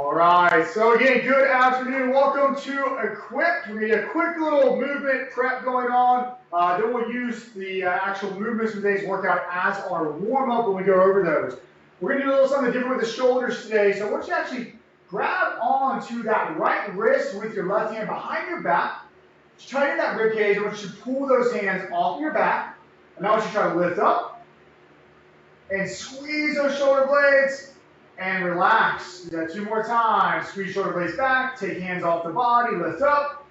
All right, so again, good afternoon. Welcome to Equipped. We're going to get a quick little movement prep going on. Then we'll use the actual movements from today's workout as our warm-up when we go over those. We're going to do a little something different with the shoulders today. So I want you to actually grab onto that right wrist with your left hand behind your back. Just tighten that rib cage. I want you to pull those hands off your back. And now I want you to try to lift up and squeeze those shoulder blades. And relax. You got two more times. Squeeze shoulder blades back. Take hands off the body. Lift up.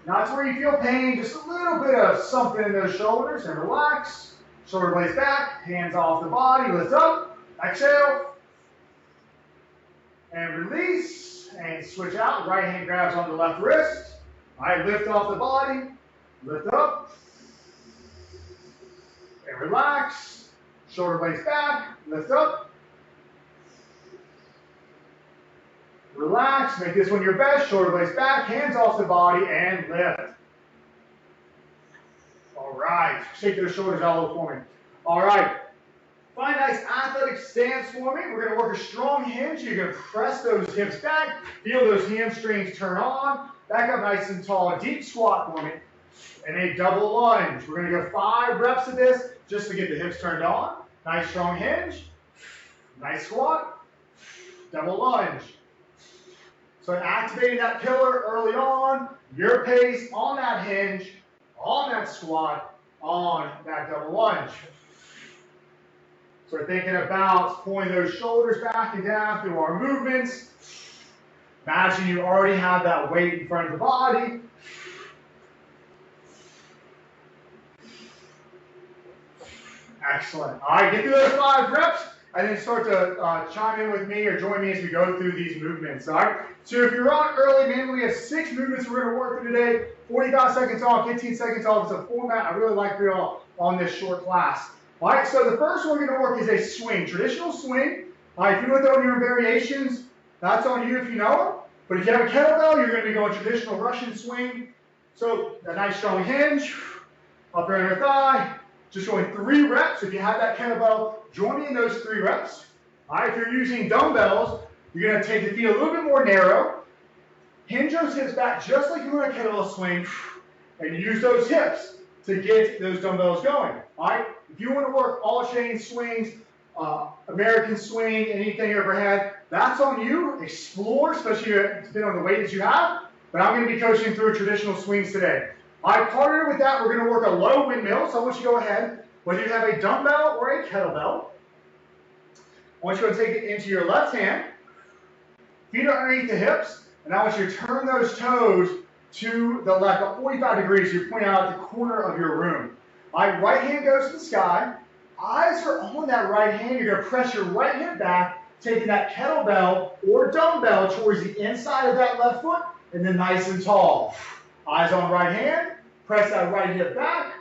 Not to where you feel pain. Just a little bit of something in those shoulders. And relax. Shoulder blades back. Hands off the body. Lift up. Exhale. And release. And switch out. Right hand grabs on the left wrist. All right. Lift off the body. Lift up. And relax. Shoulder blades back. Lift up. Relax, make this one your best, shoulder blades back, hands off the body, and lift. All right, shake those shoulders out a little for me. All right, find a nice athletic stance for me. We're gonna work a strong hinge. You're gonna press those hips back, feel those hamstrings turn on, back up nice and tall, deep squat for me, and a double lunge. We're gonna go 5 reps of this just to get the hips turned on. Nice strong hinge, nice squat, double lunge. So activating that pillar early on, your pace on that hinge, on that squat, on that double lunge. So we're thinking about pulling those shoulders back and down through our movements. Imagine you already have that weight in front of the body. Excellent. All right, get through those 5 reps. And then start to chime in with me or join me as we go through these movements, all right? So if you're on early, man, we have 6 movements we're gonna work through today. 45 seconds on, 15 seconds off. It's a format I really like for y'all on this short class. All right, so the first one we're gonna work is a swing, traditional swing. All right, if you want to throw in your variations, that's on you if you know them. But if you have a kettlebell, you're gonna be going traditional Russian swing. So a nice strong hinge, upper inner thigh, just going 3 reps. If you have that kettlebell, join me in those 3 reps. All right, if you're using dumbbells, you're gonna take the feet a little bit more narrow, hinge those hips back just like you're in a kettlebell swing, and use those hips to get those dumbbells going. All right, if you wanna work all chain swings, American swing, anything you ever had, that's on you. Explore, especially depending on the weight that you have, but I'm gonna be coaching through traditional swings today. All right, partner with that, we're gonna work a low windmill, so I want you to go ahead, whether you have a dumbbell or a kettlebell, I want you to take it into your left hand, feet are underneath the hips, and I want you to turn those toes to the left, about 45 degrees, so you're pointing out at the corner of your room. All right hand goes to the sky, eyes are on that right hand, you're gonna press your right hip back, taking that kettlebell or dumbbell towards the inside of that left foot, and then nice and tall. Eyes on right hand, press that right hip back,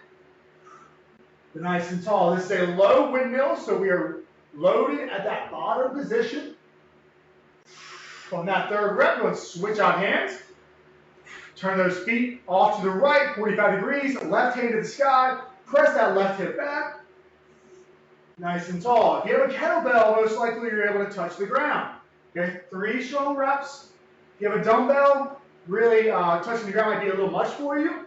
nice and tall. This is a low windmill, so we are loaded at that bottom position. On that 3rd rep, let's switch out hands. Turn those feet off to the right, 45 degrees, left hand to the sky, press that left hip back, nice and tall. If you have a kettlebell, most likely you're able to touch the ground. Okay, 3 strong reps. If you have a dumbbell, really touching the ground might be a little much for you.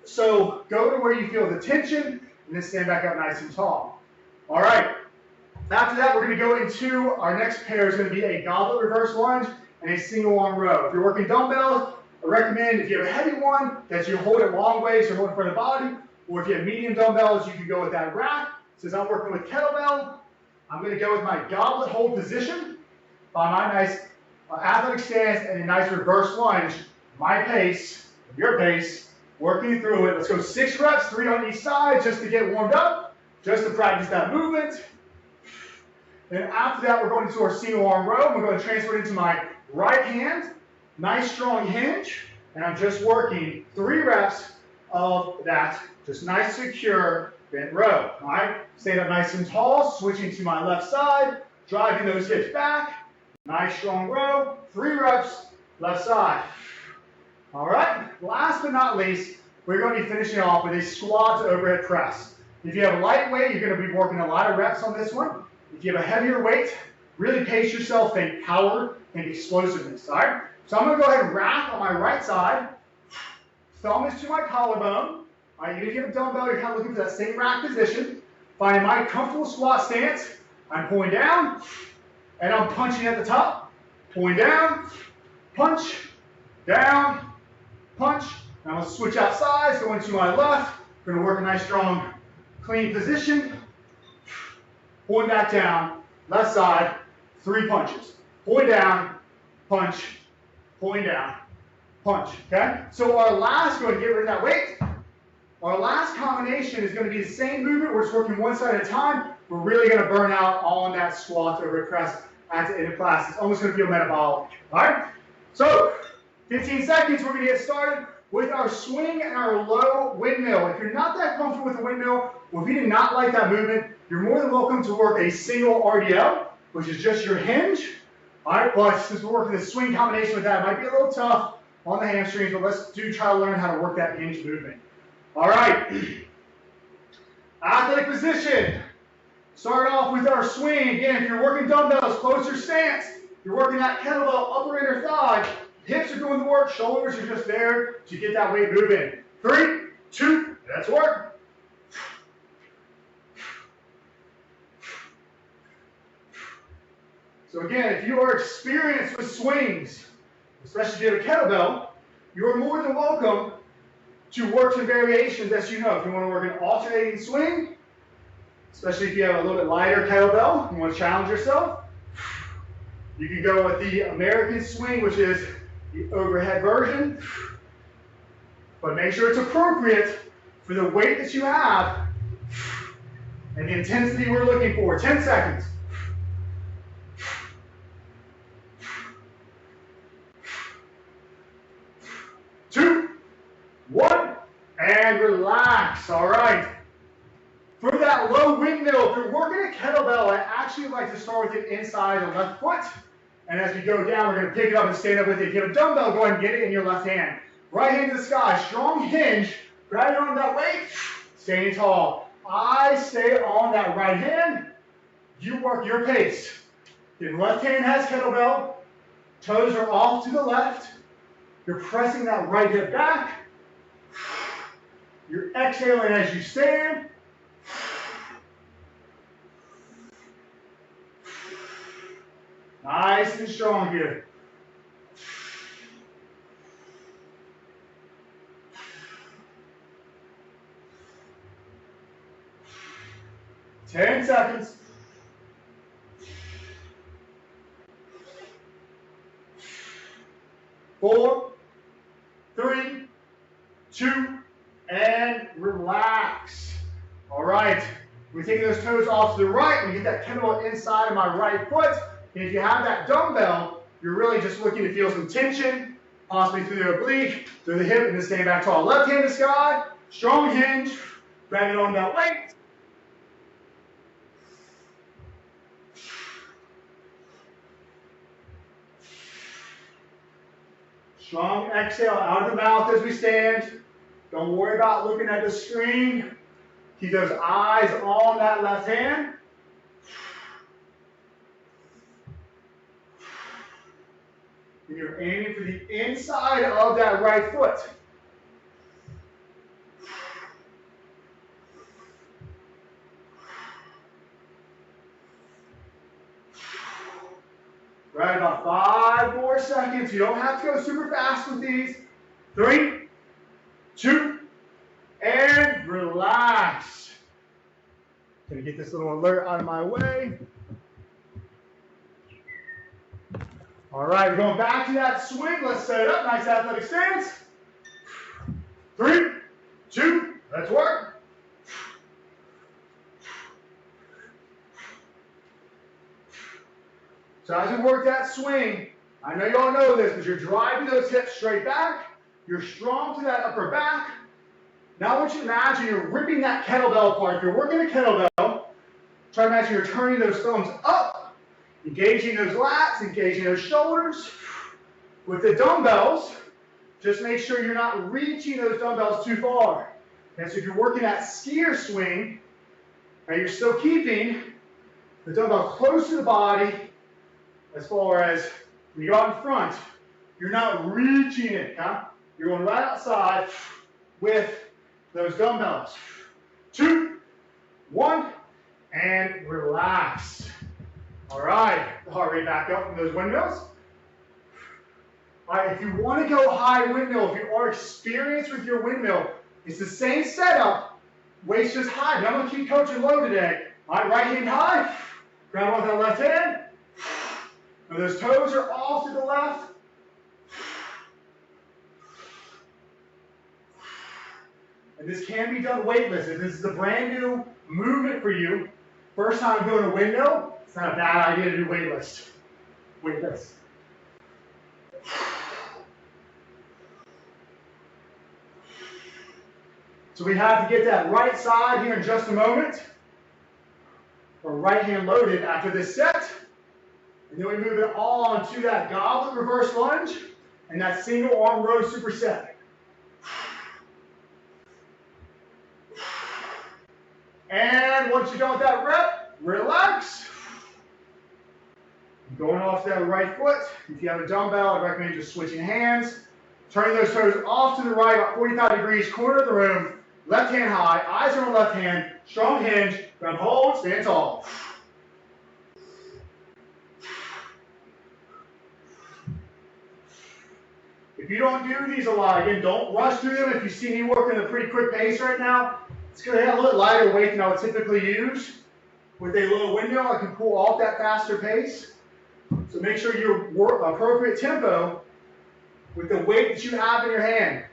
So go to where you feel the tension, and then stand back up nice and tall. All right, after that, we're gonna go into our next pair is gonna be a goblet reverse lunge and a single arm row. If you're working dumbbells, I recommend if you have a heavy one that you hold it long ways or hold in front of the body, or if you have medium dumbbells, you can go with that rack. Since I'm working with kettlebell, I'm gonna go with my goblet hold position, by my nice athletic stance and a nice reverse lunge, my pace, your pace, working through it. Let's go 6 reps, 3 on each side, just to get warmed up, just to practice that movement. And after that, we're going into our single arm row. We're going to transfer it into my right hand, nice strong hinge, and I'm just working 3 reps of that, just nice secure bent row. All right, stand up nice and tall, switching to my left side, driving those hips back, nice strong row, 3 reps, left side. All right, last but not least, we're going to be finishing off with a squat to overhead press. If you have a light weight, you're going to be working a lot of reps on this one. If you have a heavier weight, Really pace yourself, think power and explosiveness, all right? So I'm gonna go ahead and rack on my right side. Thumb is to my collarbone. All right, you're gonna get a dumbbell, you're kind of looking for that same rack position. Finding my comfortable squat stance. I'm pulling down, and I'm punching at the top. Pulling down, punch, down, punch. Now I'm gonna switch out sides, going to my left. Gonna work a nice, strong, clean position. Pulling back down, left side, 3 punches. Pulling down, punch, pulling down, punch, okay? So our last, go ahead and get rid of that weight. Our last combination is going to be the same movement. We're just working one side at a time. We're really going to burn out on that squat over press at the end of class. It's almost going to feel metabolic. All right? So, 15 seconds, we're going to get started with our swing and our low windmill. If you're not that comfortable with the windmill, or if you did not like that movement, you're more than welcome to work a single RDL, which is just your hinge. All right, but since we're working the swing combination with that, it might be a little tough on the hamstrings, but let's try to learn how to work that hinge movement. All right, athletic position. Start off with our swing. Again, if you're working dumbbells, closer stance. You're working that kettlebell, upper inner thigh. Hips are doing the work, shoulders are just there to get that weight moving. 3, 2, let's work. So again, if you are experienced with swings, especially if you have a kettlebell, you are more than welcome to work some variations as you know. If you want to work an alternating swing, especially if you have a little bit lighter kettlebell, you want to challenge yourself, you can go with the American swing, which is the overhead version, but make sure it's appropriate for the weight that you have and the intensity we're looking for. 10 seconds. 2, 1, and relax. All right. For that low windmill, if you're working a kettlebell, I actually like to start with it inside the left foot. And as we go down, we're going to pick it up and stand up with it. If you have a dumbbell, go ahead and get it in your left hand. Right hand to the sky, strong hinge. Grab it on that weight, staying tall. I stay on that right hand. You work your pace. Your left hand has kettlebell. Toes are off to the left. You're pressing that right hip back. You're exhaling as you stand. Nice and strong here. Ten seconds. 4, 3, 2, and relax. All right. We're taking those toes off to the right. We get that kettlebell inside of my right foot. And if you have that dumbbell, you're really just looking to feel some tension, possibly through the oblique, through the hip, and then stand back tall. Left hand to sky, strong hinge, grab it on that weight. Strong exhale out of the mouth as we stand. Don't worry about looking at the screen. Keep those eyes on that left hand. And you're aiming for the inside of that right foot. Right, about 5 more seconds. You don't have to go super fast with these. 3, 2, and relax. Gonna get this little alert out of my way. All right, we're going back to that swing. Let's set it up. Nice athletic stance. 3, 2, let's work. So as we work that swing, I know you all know this, but you're driving those hips straight back. You're strong to that upper back. Now I want you to imagine you're ripping that kettlebell apart. If you're working a kettlebell, try to imagine you're turning those thumbs up, engaging those lats, engaging those shoulders. With the dumbbells, just make sure you're not reaching those dumbbells too far. And so if you're working that skier swing, and you're still keeping the dumbbell close to the body, as far as when you go out in front, you're not reaching it, huh? You're going right outside with those dumbbells. 2, 1, and relax. All right, the heart rate back up from those windmills. All right, if you want to go high windmill, if you are experienced with your windmill, it's the same setup, weights just high. But I'm going to keep coaching low today. All right, right hand high, grab on that left hand. Now those toes are off to the left. And this can be done weightless. If this is a brand new movement for you, first time doing a windmill, it's not a bad idea to do weightless. Weightless. So we have to get that right side here in just a moment. Or right hand loaded after this set. And then we move it on to that goblet reverse lunge and that single arm row superset. And once you're done with that rep, relax. Going off to that right foot. If you have a dumbbell, I recommend just switching hands. Turning those toes off to the right, about 45 degrees, corner of the room. Left hand high, eyes are on left hand, strong hinge, grab hold, stand tall. If you don't do these a lot, again, don't rush through them. If you see me working at a pretty quick pace right now, it's going to have a little lighter weight than I would typically use. With a little windmill, I can pull off that faster pace. So make sure you're appropriate tempo with the weight that you have in your hand.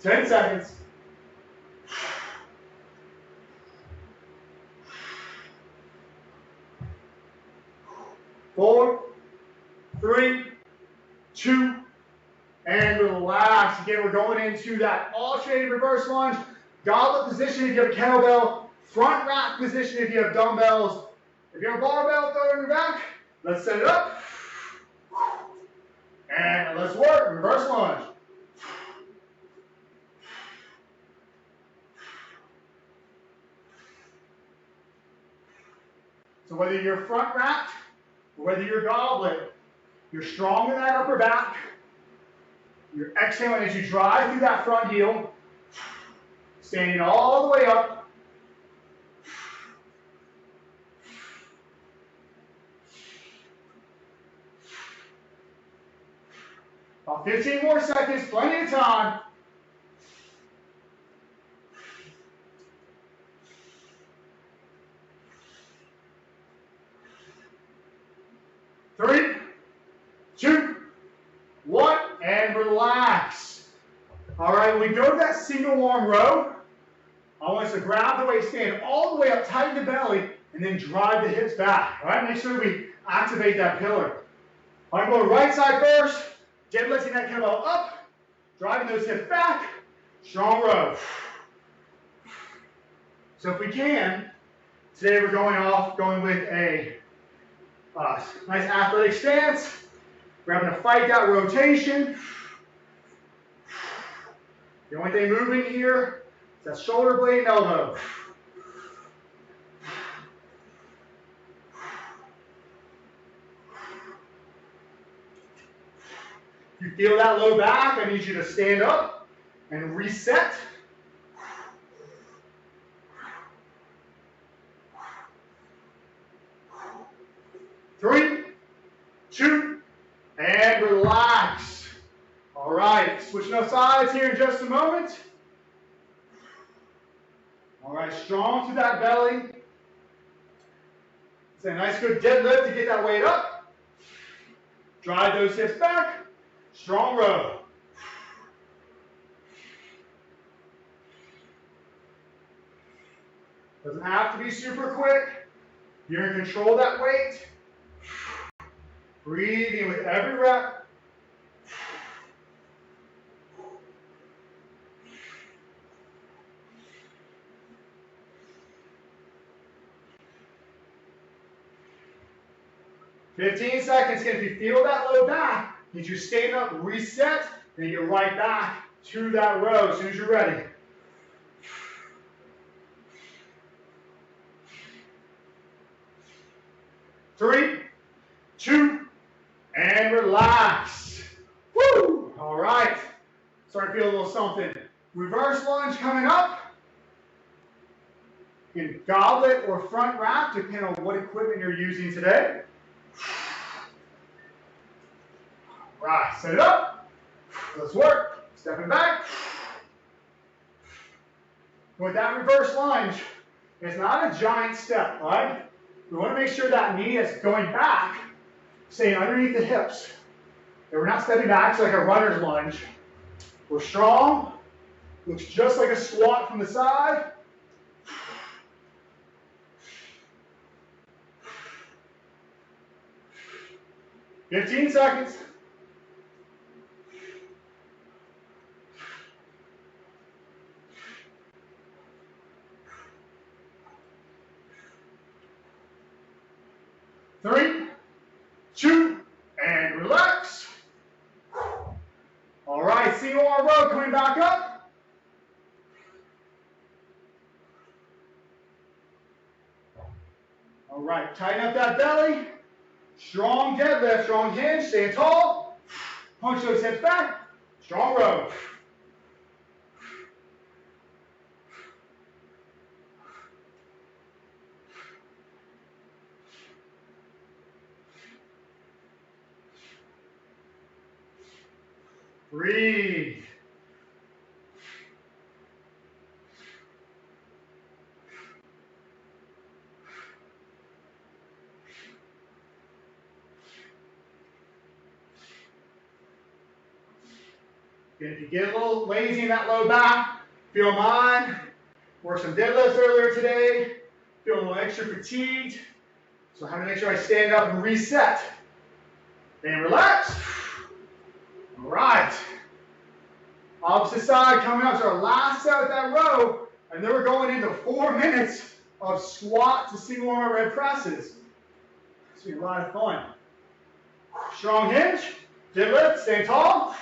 Ten seconds. 4, 3, 2, and relax. Again, we're going into that alternating reverse lunge, goblet position if you have a kettlebell, front rack position if you have dumbbells. If you have a barbell, throw it in your back. Let's set it up. And let's work, reverse lunge. So whether you're front racked or whether you're goblet, you're strong in that upper back. You're exhaling as you drive through that front heel, standing all the way up. About 15 more seconds, plenty of time. 3, 2, 1, and relax. All right, when we go to that single arm row, I want us to grab the weight, stand all the way up, tighten the belly, and then drive the hips back. All right, make sure we activate that pillar. I'm going right side first, deadlifting that kettlebell up, driving those hips back, strong row. So if we can, today we're going with a nice athletic stance. We're having to fight that rotation. The only thing moving here is that shoulder blade and elbow. If you feel that low back, I need you to stand up and reset. Three, 2, and relax. All right, switching up sides here in just a moment. All right, strong to that belly. It's a nice good deadlift to get that weight up. Drive those hips back. Strong row. Doesn't have to be super quick. You're in control of that weight. Breathing with every rep. "15 seconds. Again, if you feel that low back, need you stand up, reset, then get right back to that row as soon as you're ready. 3, 2, and relax. Woo! All right. Starting to feel a little something. Reverse lunge coming up. You can goblet or front wrap, depending on what equipment you're using today. Right, set it up. Let's work. Stepping back. With that reverse lunge, it's not a giant step, all right? We want to make sure that knee is going back, staying underneath the hips. And we're not stepping back, it's like a runner's lunge. We're strong. Looks just like a squat from the side. "15 seconds. Three, 2, and relax. All right, single arm row coming back up. All right, tighten up that belly. Strong deadlift, strong hinge, stay tall. Punch those hips back. Strong row. Breathe. If you get a little lazy in that low back, feel mine. Worked some deadlifts earlier today. Feel a little extra fatigued. So I have to make sure I stand up and reset. And relax. All right. Opposite side coming up to our last set with that row. And then we're going into 4 minutes of squat to single arm overhead presses. It's gonna be a lot of fun. Strong hinge, deadlift, staying tall.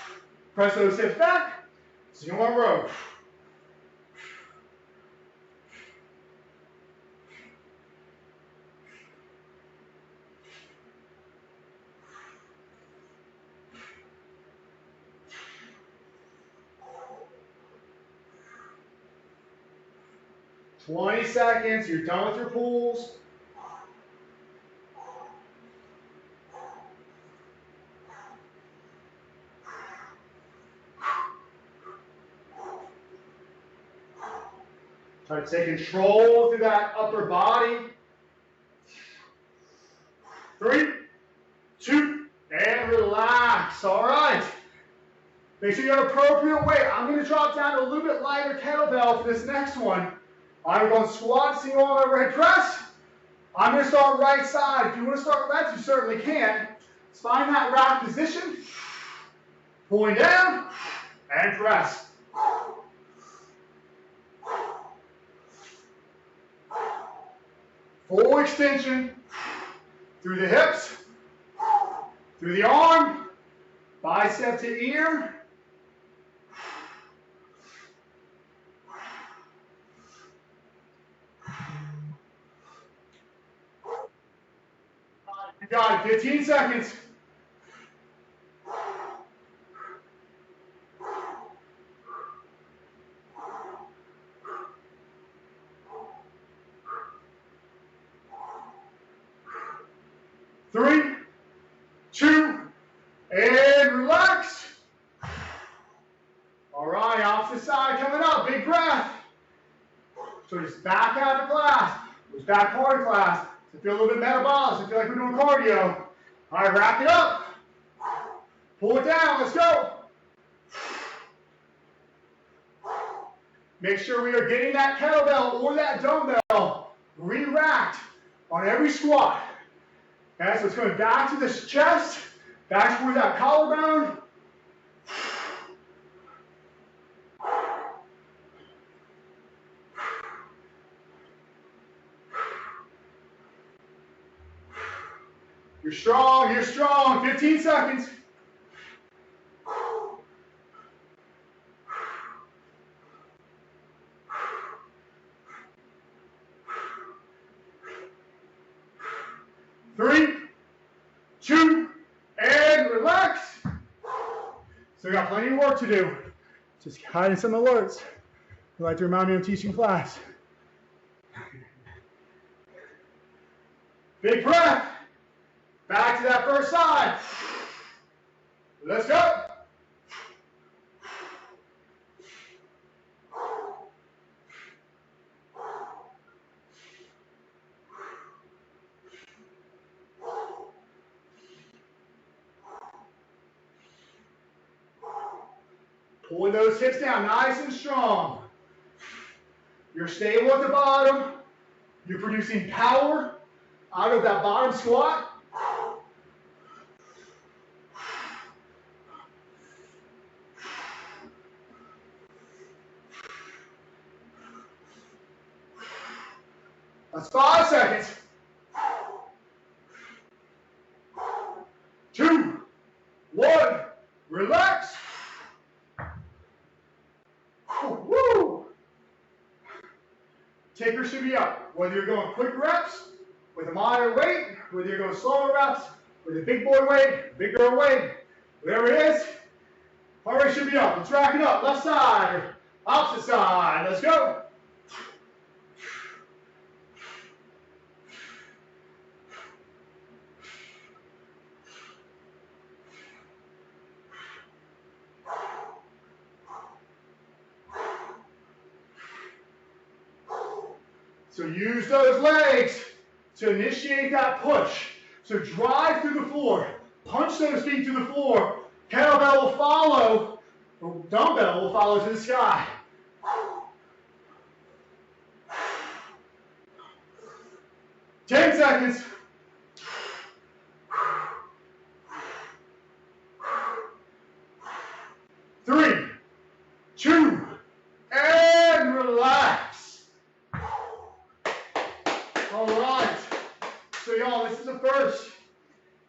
Press those hips back. Single arm row. "20 seconds, you're done with your pulls. Try to take control through that upper body. 3, 2, and relax. All right. Make sure you have appropriate weight. I'm going to drop down to a little bit lighter kettlebell for this next one. I'm going to squat, single arm overhead press. I'm going to start right side. If you want to start left, you certainly can. Let's find that wrap position. Pulling down and press. Full extension through the hips, through the arm, bicep to ear. You got it, 15 seconds. Three, 2, and relax. All right, opposite side coming up, big breath. So just back out of class, goes back hard class. So feel a little bit metabolic, so feel like we're doing cardio. All right, wrap it up. Pull it down, let's go. Make sure we are getting that kettlebell or that dumbbell re-racked on every squat. Okay, so it's going back to the chest, back towards that collarbone. You're strong, you're strong. 15 seconds. Three, we got plenty of work to do. Just hiding some alerts. You like to remind me I'm teaching class. Big breath. Back to that first side. Let's go. Pulling those hips down nice and strong. You're stable at the bottom. You're producing power out of that bottom squat. That's 5 seconds. 2, 1, relax. Woo! Taker should be up. Whether you're going quick reps with a moderate weight, whether you're going slower reps with a big boy weight, big girl weight, whatever it is, heart rate should be up. Let's rack it up. Left side, opposite side. Let's go. So use those legs to initiate that push. So drive through the floor. Punch those feet to the floor. Kettlebell will follow, or dumbbell will follow to the sky. 10 seconds. 3, 2, and relax. All right. So y'all, this is the first.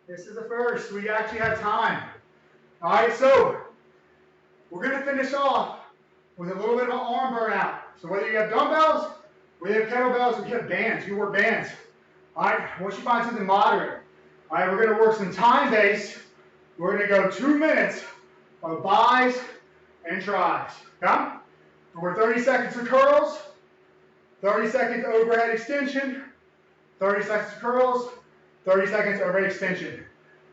This is the first. We actually have time. All right, so we're going to finish off with a little bit of an arm burnout. So whether you have dumbbells, whether you have kettlebells, or you have bands, you work bands. All right, once you find something moderate, all right, we're going to work some time-based. We're going to go 2 minutes of bis and tris. Okay? We're 30 seconds of curls, 30 seconds overhead extension, 30 seconds of curls, 30 seconds overhead extension.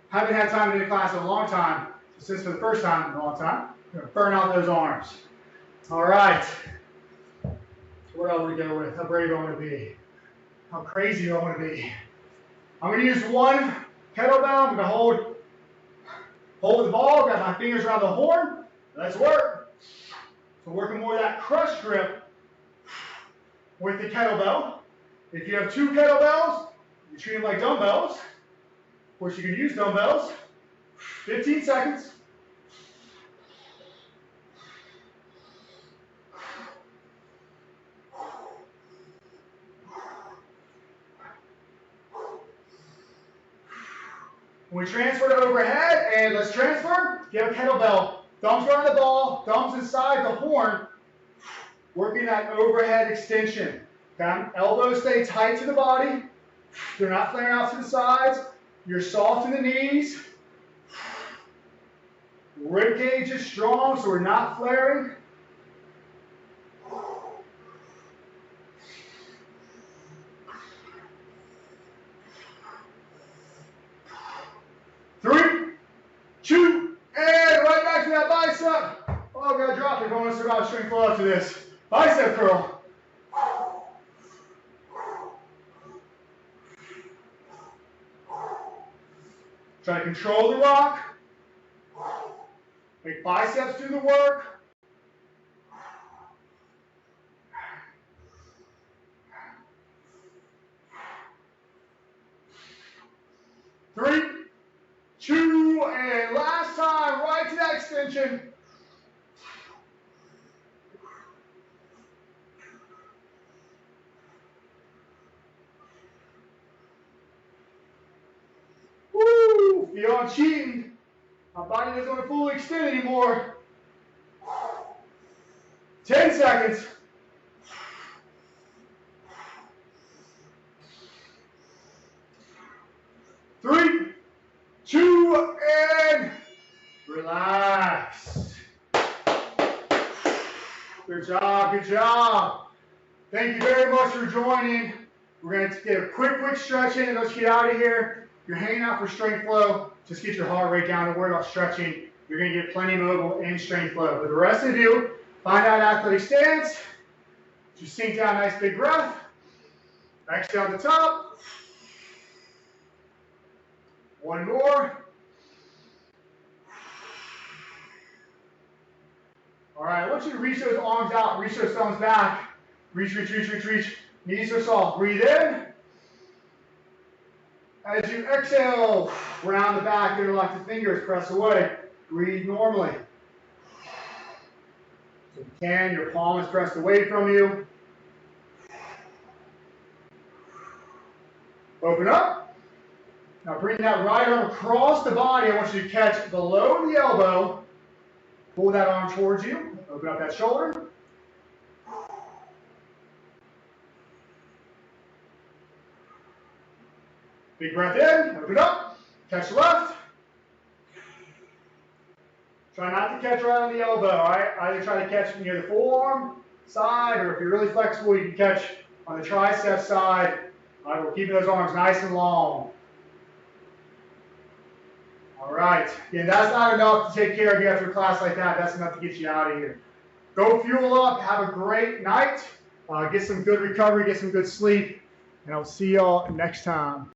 Haven't had time to do class in a long time, so since for the first time in a long time, I'm going to burn out those arms. All right. What do I want to go with? How brave do I want to be? How crazy do I want to be? I'm going to use one kettlebell. I'm going to hold the ball, got my fingers around the horn. Let's work. So working more of that crush grip with the kettlebell. If you have 2 kettlebells, you treat them like dumbbells. Of course, you can use dumbbells. 15 seconds. When we transfer to overhead, and let's transfer, you have a kettlebell. Thumbs around the ball, thumbs inside the horn, working that overhead extension. Okay? Elbows stay tight to the body. They're not flaring out to the sides. You're soft in the knees. Rib cage is strong, so we're not flaring. Three, 2, and right back to that bicep. Oh, I'm going to drop it if I want to survive string flow after this. Bicep curl. Try to control the rock. Make biceps do the work. Three, 2, and last time, right to that extension. Woo! Feel I'm cheating. My body doesn't want to fully extend anymore. 10 seconds. 3, 2, and relax. Good job, good job. Thank you very much for joining. We're going to get a quick stretch in and let's get out of here. You're hanging out for strength flow. Just get your heart rate down. Don't worry about stretching. You're going to get plenty mobile and strength flow. For the rest of you, find that athletic stance. Just sink down, nice big breath. Exhale at the top. One more. All right, I want you to reach those arms out, reach those thumbs back. Reach. Knees are soft. Breathe in. As you exhale, round the back, interlock the fingers, press away. Breathe normally. So if you can, your palm is pressed away from you. Open up. Now bring that right arm across the body. I want you to catch below the elbow. Pull that arm towards you. Open up that shoulder. Big breath in. Open up. Catch the left. Try not to catch right on the elbow, all right? Either try to catch near the forearm side, or if you're really flexible, you can catch on the tricep side. All right, we're keeping those arms nice and long. All right. Again, that's not enough to take care of you after a class like that. That's enough to get you out of here. Go fuel up. Have a great night. Get some good recovery. Get some good sleep. And I'll see y'all next time.